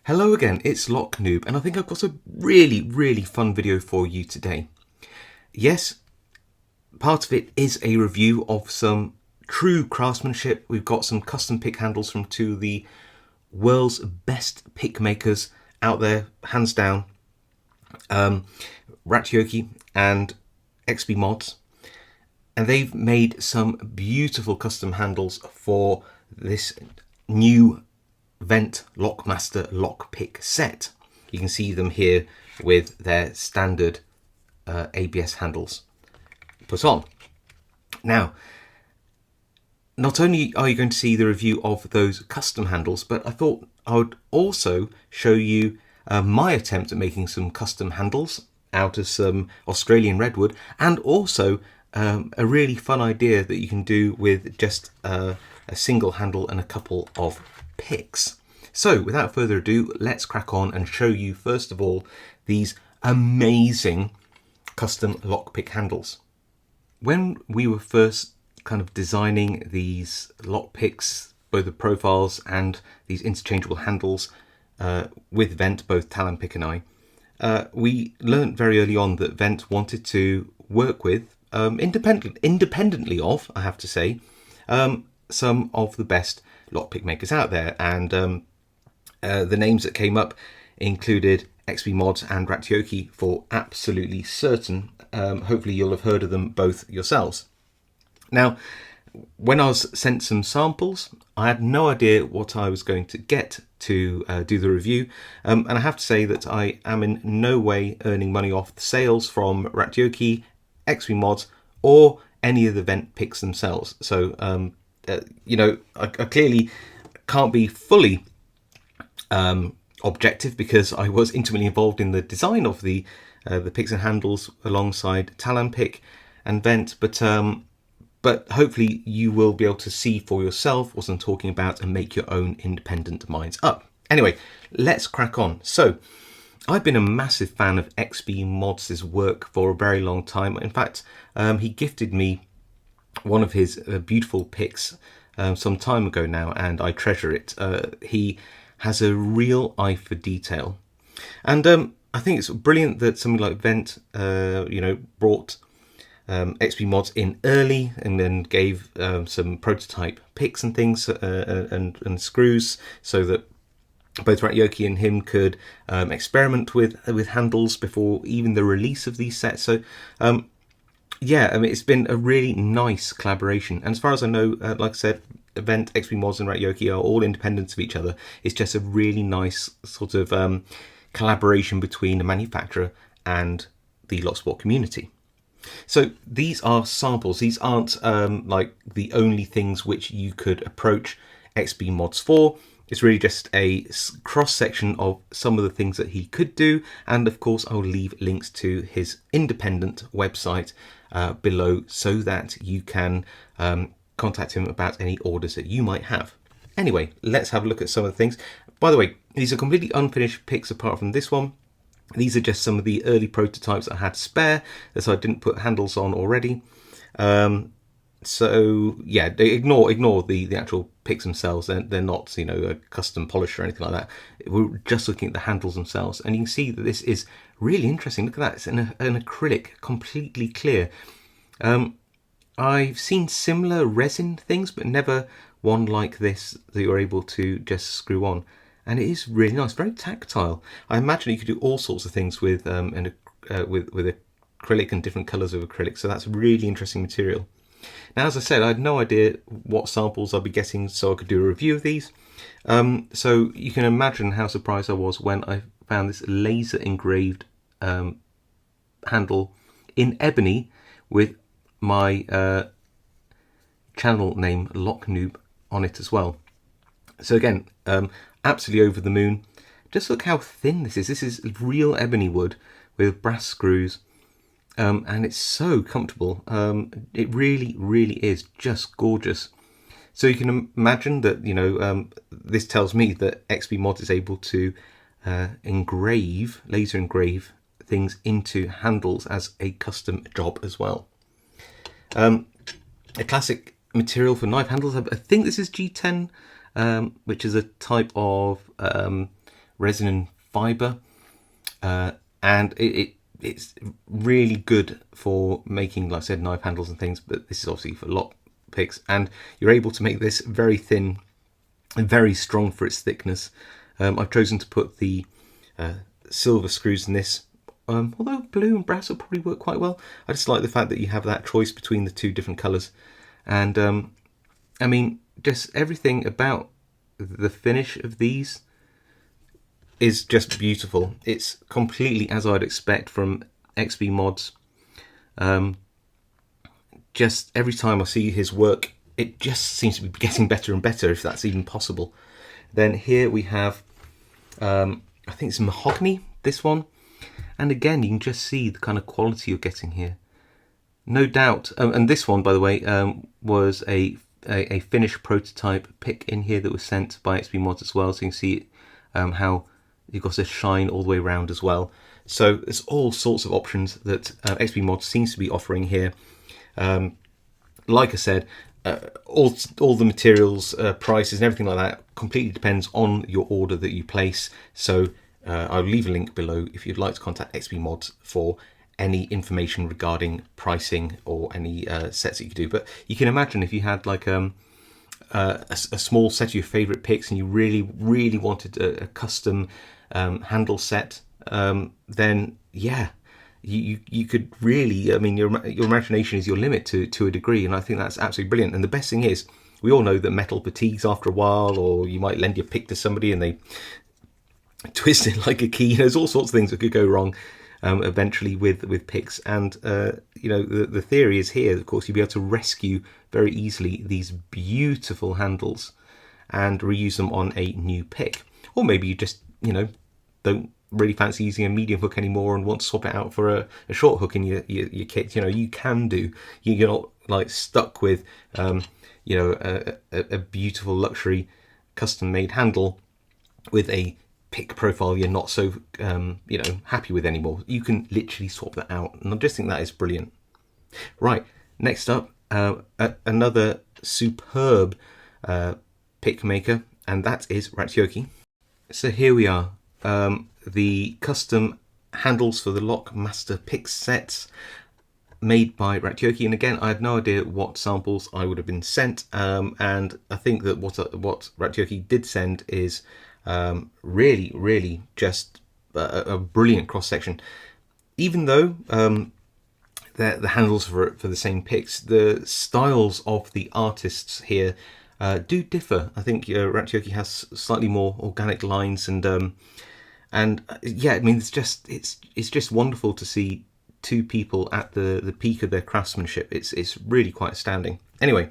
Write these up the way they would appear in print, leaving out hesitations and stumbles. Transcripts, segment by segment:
Hello again, it's Noob, and I think I've got a really fun video for you today. Yes, part of it is a review of some true craftsmanship. We've got some custom pick handles from two of the world's best pick makers out there, hands down, Ratyoke and XBMods. And they've made some beautiful custom handles for this new Vent Lockmaster lockpick set. You can see them here with their standard ABS handles put on. Now, not only are you going to see the review of those custom handles, but I thought I would also show you my attempt at making some custom handles out of some Australian redwood, and also a really fun idea that you can do with just a single handle and a couple of picks. So without further ado, let's crack on and show you first of all these amazing custom lockpick handles. When we were first kind of designing these lockpicks, both the profiles and these interchangeable handles with Vent, both Talonpick and I, we learned very early on that Vent wanted to work with, independently of, I have to say, some of the best lockpick makers out there, and the names that came up included XBMods and Ratyoke for absolutely certain. Hopefully you'll have heard of them both yourselves. Now, when I was sent some samples, I had no idea what I was going to get to do the review, and I have to say that I am in no way earning money off the sales from Ratyoke, XBMods, or any of the Vent picks themselves. So you know, I clearly can't be fully objective because I was intimately involved in the design of the picks and handles alongside Talonpick and Vent, but hopefully you will be able to see for yourself what I'm talking about and make your own independent minds up. Anyway, let's crack on. So, I've been a massive fan of XBMods' work for a very long time. In fact, he gifted me one of his beautiful picks some time ago now, and I treasure it. He has a real eye for detail, and I think it's brilliant that something like Vent, brought XBMods in early and then gave some prototype picks and things and screws so that both Ratyoke and him could experiment with handles before even the release of these sets. So yeah, I mean, it's been a really nice collaboration, and as far as I know, like I said, Vent, XBMods and Ratyoke are all independent of each other. It's just a really nice sort of collaboration between a manufacturer and the locksport community. So these are samples. These aren't like the only things which you could approach XBMods for. It's really just a cross-section of some of the things that he could do, and of course I'll leave links to his independent website below so that you can contact him about any orders that you might have. Anyway, let's have a look at some of the things. By the way, these are completely unfinished picks apart from this one. These are just some of the early prototypes I had spare, so I didn't put handles on already. So yeah, they ignore the actual picks themselves. They're not, you know, a custom polish or anything like that. We're just looking at the handles themselves, and you can see that this is really interesting. Look at that, it's an acrylic, completely clear. I've seen similar resin things, but never one like this that you're able to just screw on. And it is really nice, very tactile. I imagine you could do all sorts of things with with acrylic and different colours of acrylic. So that's a really interesting material. Now, as I said, I had no idea what samples I'd be getting, so I could do a review of these. So you can imagine how surprised I was when I found this laser engraved handle in ebony with my channel name Noob on it as well. So again, absolutely over the moon. Just look how thin this is. This is real ebony wood with brass screws, and it's so comfortable. It really is just gorgeous. So you can imagine that, you know, this tells me that XBMods is able to laser engrave things into handles as a custom job as well. A classic material for knife handles. I think this is G10. Which is a type of resin fiber, and it's really good for making, like I said, knife handles and things, but this is obviously for lock picks, and you're able to make this very thin and very strong for its thickness. I've chosen to put the silver screws in this, although blue and brass will probably work quite well. I just like the fact that you have that choice between the two different colours, and I mean, just everything about the finish of these is just beautiful. It's completely as I'd expect from XBMods. Just every time I see his work, it just seems to be getting better and better, if that's even possible. Then here we have, I think it's mahogany, this one. And again, you can just see the kind of quality you're getting here. No doubt, and this one, by the way, was a finished prototype pick in here that was sent by XBMods as well. So you can see how you've got a shine all the way around as well. So there's all sorts of options that XBMods seems to be offering here. Like I said, all the materials, prices and everything like that completely depends on your order that you place. So I'll leave a link below if you'd like to contact XBMods for any information regarding pricing or any sets that you could do. But you can imagine if you had like a small set of your favorite picks and you really wanted a custom handle set, then yeah, you could really, I mean, your imagination is your limit to a degree, and I think that's absolutely brilliant. And the best thing is, we all know that metal fatigues after a while, or you might lend your pick to somebody and they twist it like a key. There's all sorts of things that could go wrong eventually with picks, and you know, the theory is here, of course, you'll be able to rescue very easily these beautiful handles and reuse them on a new pick. Or maybe you just, you know, don't really fancy using a medium hook anymore and want to swap it out for a short hook in your kit. You know, you can do. You're not like stuck with you know, a beautiful luxury custom made handle with a pick profile you're not so you know, happy with anymore. You can literally swap that out, and I just think that is brilliant. Right, next up, another superb pick maker, and that is Ratyoke. So here we are, the custom handles for the Lockmaster pick sets made by Ratyoke. And again, I have no idea what samples I would have been sent, and I think that what Ratyoke did send is really just a brilliant cross section. Even though the handles for the same picks, the styles of the artists here do differ. I think Ratyoke has slightly more organic lines, and yeah, I mean, it's just wonderful to see two people at the peak of their craftsmanship. It's really quite astounding. Anyway,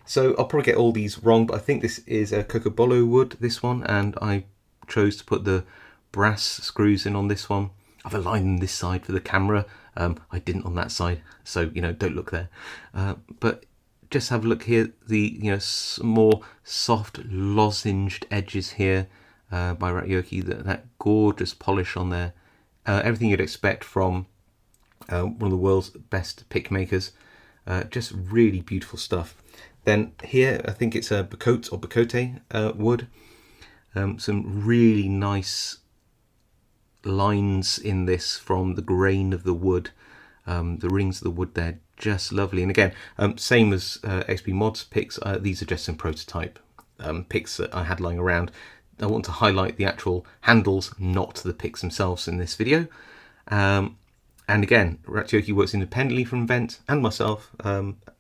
so I'll probably get all these wrong, but I think this is a cocobolo wood, this one, and I chose to put the brass screws in on this one. I've aligned them this side for the camera. I didn't on that side, so you know, don't look there. But just have a look here. The, you know, more soft lozenged edges here by Ratyoke. That gorgeous polish on there. Everything you'd expect from one of the world's best pick makers. Just really beautiful stuff. Then here, I think it's a Bacote or Bacote wood. Some really nice lines in this from the grain of the wood. The rings of the wood there, just lovely. And again, same as XBMods picks, these are just some prototype picks that I had lying around. I want to highlight the actual handles, not the picks themselves in this video. And again, Ratyoke works independently from Vent and myself.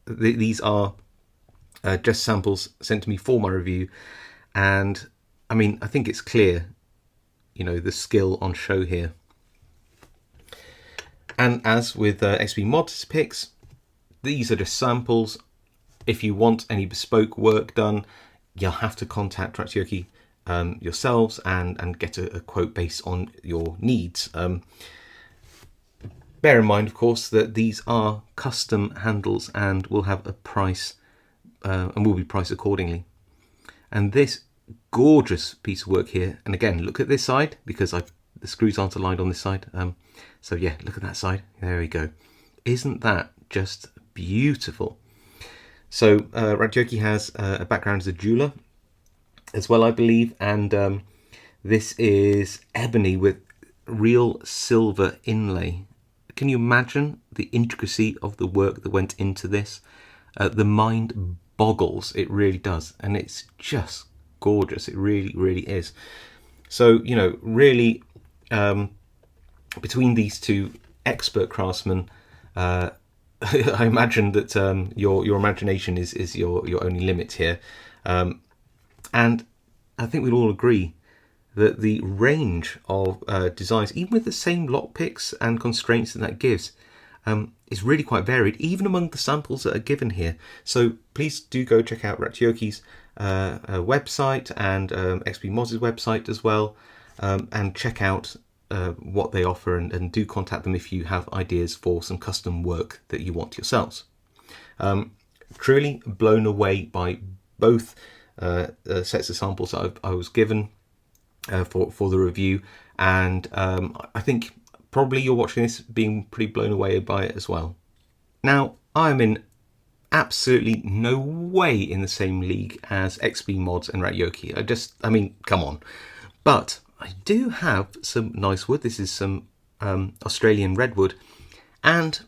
These are just samples sent to me for my review, and I mean, I think it's clear, you know, the skill on show here. And as with XBMods picks, these are just samples. If you want any bespoke work done, you'll have to contact Ratyoke yourselves and get a quote based on your needs. Bear in mind, of course, that these are custom handles and will have a price and will be priced accordingly. And this gorgeous piece of work here, and again, look at this side, because the screws aren't aligned on this side. So yeah, look at that side. There we go. Isn't that just beautiful? So Ratyoke has a background as a jeweler as well, I believe, and This is ebony with real silver inlay. Can you imagine the intricacy of the work that went into this? The mind boggles, it really does, and it's just gorgeous. It really, really is. So, you know, really, between these two expert craftsmen, I imagine that your imagination is your only limit here, and I think we'd all agree that the range of designs, even with the same lockpicks and constraints that gives, is really quite varied, even among the samples that are given here. So please do go check out Ratyoke's website and XBMods' website as well, and check out what they offer, and do contact them if you have ideas for some custom work that you want yourselves. Truly blown away by both sets of samples that I was given for the review, and I think probably you're watching this being pretty blown away by it as well. Now, I'm in absolutely no way in the same league as XBMods and Ratyoke. I mean, come on. But I do have some nice wood. This is some Australian redwood, and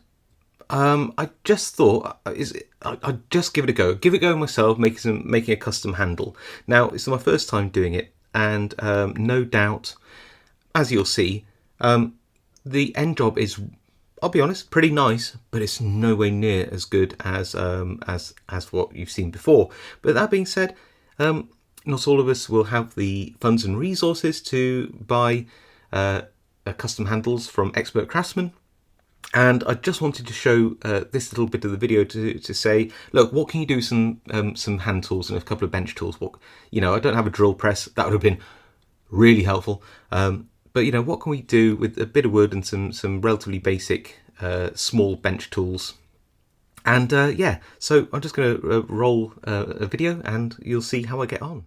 I just thought I'd just give it a go. Give it a go myself, making a custom handle. Now, it's my first time doing it, and no doubt, as you'll see, the end job is, I'll be honest, pretty nice, but it's nowhere near as good as what you've seen before. But that being said, not all of us will have the funds and resources to buy custom handles from expert craftsmen. And I just wanted to show this little bit of the video to say, look, what can you do some hand tools and a couple of bench tools? What, you know, I don't have a drill press. That would have been really helpful. But, you know, what can we do with a bit of wood and some relatively basic small bench tools? And yeah, so I'm just going to roll a video and you'll see how I get on.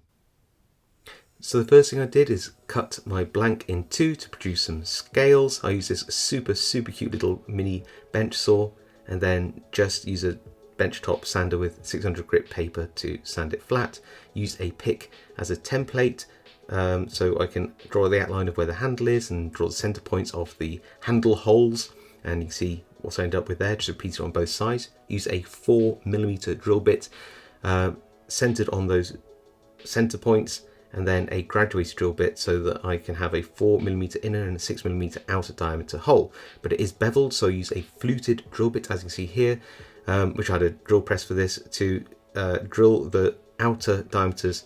So the first thing I did is cut my blank in two to produce some scales. I use this super cute little mini bench saw, and then just use a benchtop sander with 600 grit paper to sand it flat. Use a pick as a template, so I can draw the outline of where the handle is and draw the center points of the handle holes. And you can see what I end up with there, just repeat it on both sides. Use a 4mm drill bit centered on those center points, and then a graduated drill bit so that I can have a 4mm inner and a 6mm outer diameter hole. But it is beveled, so I use a fluted drill bit, as you can see here, which I had a drill press for this, to drill the outer diameters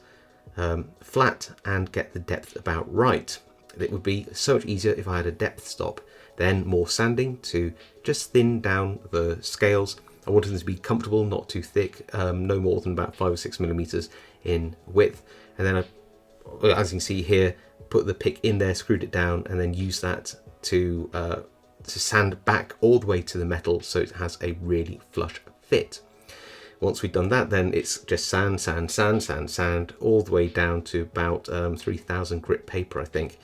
flat and get the depth about right. It would be so much easier if I had a depth stop. Then more sanding to just thin down the scales. I wanted them to be comfortable, not too thick, no more than about 5 or 6mm in width. And then as you can see here, put the pick in there, screwed it down, and then use that to sand back all the way to the metal so it has a really flush fit. Once we've done that, then it's just sand all the way down to about 3000 grit paper, I think.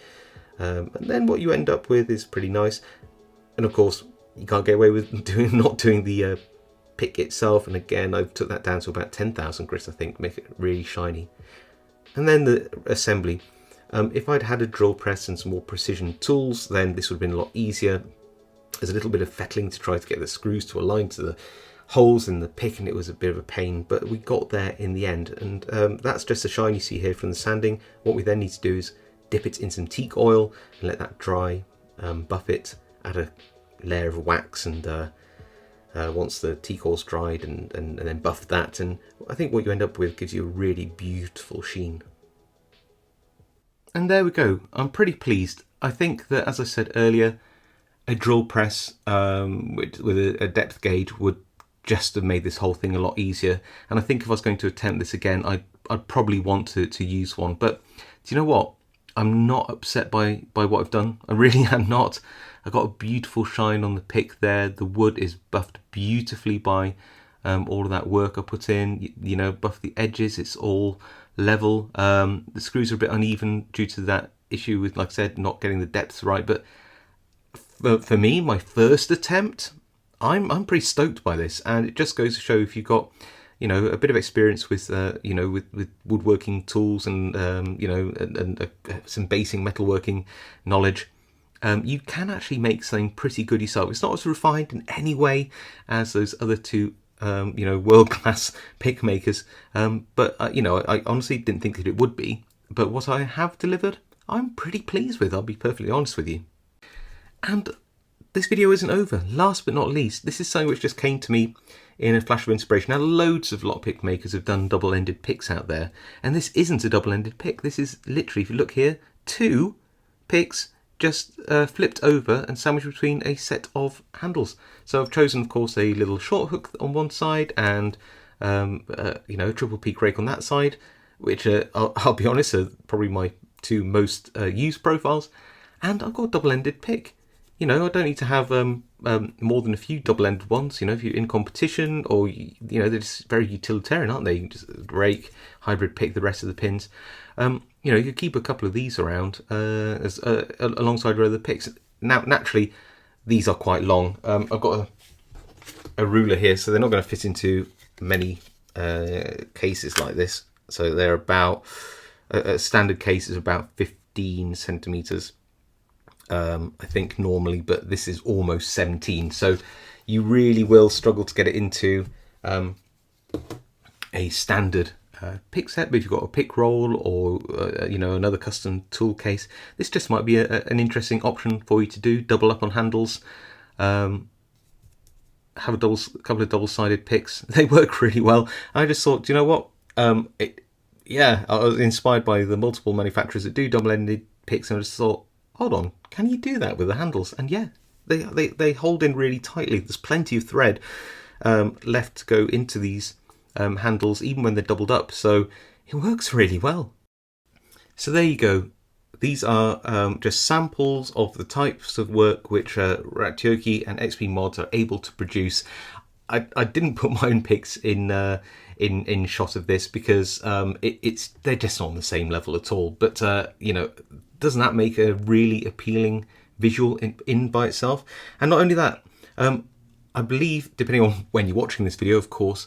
And then what you end up with is pretty nice. And of course, you can't get away with not doing the pick itself. And again, I took that down to about 10,000 grit, I think, make it really shiny. And then the assembly. If I'd had a drill press and some more precision tools, then this would have been a lot easier. There's a little bit of fettling to try to get the screws to align to the holes in the pick, and it was a bit of a pain, but we got there in the end. And that's just the shine you see here from the sanding. What we then need to do is dip it in some teak oil and let that dry, buff it, add a layer of wax, and once the teak oil's dried, and then buff that, and I think what you end up with gives you a really beautiful sheen. And there we go. I'm pretty pleased. I think that, as I said earlier, a drill press with a depth gauge would just have made this whole thing a lot easier. And I think if I was going to attempt this again, I'd probably want to use one. But do you know what? I'm not upset by what I've done. I really am not. I got a beautiful shine on the pick there. The wood is buffed beautifully by all of that work I put in. You know, buff the edges. It's all level. The screws are a bit uneven due to that issue with, like I said, not getting the depth right. But for me, my first attempt, I'm pretty stoked by this, and it just goes to show if you've got, a bit of experience with with woodworking tools and some basic metalworking knowledge, you can actually make something pretty good yourself. It's not as refined in any way as those other two world-class pick makers, but I honestly didn't think that it would be. But what I have delivered, I'm pretty pleased with, I'll be perfectly honest with you. And this video isn't over. Last but not least, this is something which just came to me in a flash of inspiration. Now, loads of lockpick makers have done double-ended picks out there, and this isn't a double-ended pick. This is literally, if you look here, 2 picks just flipped over and sandwiched between a set of handles. So I've chosen, of course, a little short hook on one side and a triple peak rake on that side, which I'll be honest are probably my 2 most used profiles. And I've got a double-ended pick. I don't need to have more than a few double-ended ones. If you're in competition, or they're just very utilitarian, aren't they? You can just rake, hybrid pick the rest of the pins. You could keep a couple of these around alongside your other picks. Now, naturally, these are quite long. I've got a ruler here, so they're not going to fit into many cases like this. So they're about a standard case is about 15 centimeters. I think normally, but this is almost 17, so you really will struggle to get it into a standard pick set. But if you've got a pick roll or another custom tool case, this just might be an interesting option for you to do. Double up on handles, have a couple of double-sided picks. They work really well. I just thought, you know what, I was inspired by the multiple manufacturers that do double-ended picks, and I just thought, hold on, can you do that with the handles? And yeah, they hold in really tightly. There's plenty of thread left to go into these handles, even when they're doubled up. So it works really well. So there you go. These are just samples of the types of work which Ratyoke and XBMods are able to produce. I didn't put my own picks in shot of this because they're just not on the same level at all. But doesn't that make a really appealing visual in by itself? And not only that, I believe, depending on when you're watching this video, of course,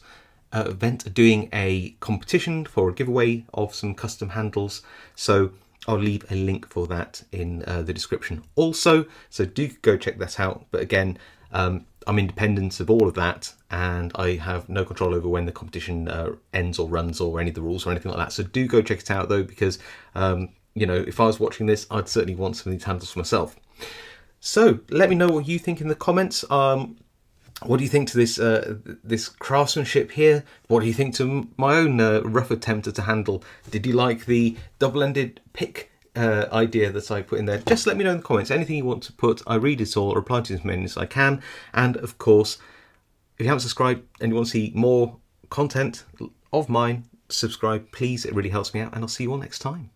Vent are doing a competition for a giveaway of some custom handles. So I'll leave a link for that in the description also. So do go check that out. But again, I'm independent of all of that, and I have no control over when the competition ends or runs or any of the rules or anything like that. So do go check it out though, because if I was watching this, I'd certainly want some of these handles for myself. So let me know what you think in the comments. What do you think to this craftsmanship here? What do you think to my own rough attempt at a handle? Did you like the double-ended pick idea that I put in there? Just let me know in the comments. Anything you want to put, I read it all, reply to as many as I can. And of course, if you haven't subscribed and you want to see more content of mine, subscribe please. It really helps me out, and I'll see you all next time.